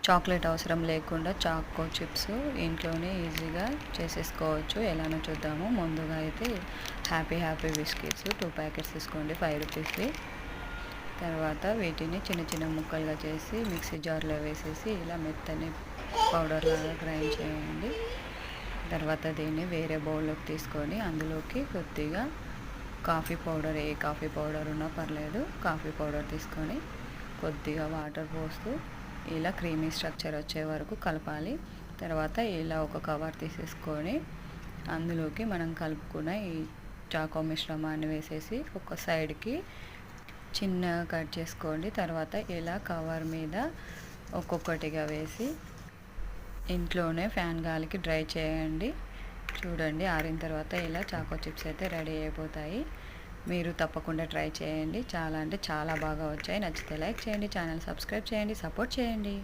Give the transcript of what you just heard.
Chocolate అవసరం లేకుండా choco chips ఇంట్లోనే ఈజీగా చేసేసుకోవచ్చు. ఎలానో చూద్దాము. ముందుగా అయితే హ్యాపీ బిస్కెట్స్ 2 ప్యాకెట్స్ తీసుకోండి, 5 రూపీస్వి. తర్వాత వీటిని చిన్న చిన్న ముక్కలుగా చేసి మిక్సీ జార్లో వేసేసి ఇలా మెత్తని పౌడర్ లాగా గ్రైండ్ చేయండి. తర్వాత దీన్ని వేరే బౌల్లోకి తీసుకొని అందులోకి కొద్దిగా కాఫీ పౌడర్, ఏ కాఫీ పౌడర్ ఉన్నా పర్లేదు, కాఫీ పౌడర్ తీసుకొని కొద్దిగా వాటర్ పోస్తూ ఇలా క్రీమీ స్ట్రక్చర్ వచ్చే వరకు కలపాలి. తర్వాత ఇలా ఒక కవర్ తీసేసుకొని అందులోకి మనం కలుపుకున్న ఈ చాకో మిశ్రమాన్ని వేసేసి ఒక సైడ్కి చిన్న కట్ చేసుకోండి. తర్వాత ఇలా కవర్ మీద ఒక్కొక్కటిగా వేసి ఇంట్లోనే ఫ్యాన్ గాలికి డ్రై చేయండి. చూడండి, ఆరిన తర్వాత ఇలా చాకో చిప్స్ అయితే రెడీ అయిపోతాయి. మీరు తప్పకుండా ట్రై చేయండి. చాలా అంటే చాలా బాగా వచ్చాయి. నచ్చితే లైక్ చేయండి, ఛానల్ సబ్స్క్రైబ్ చేయండి, సపోర్ట్ చేయండి.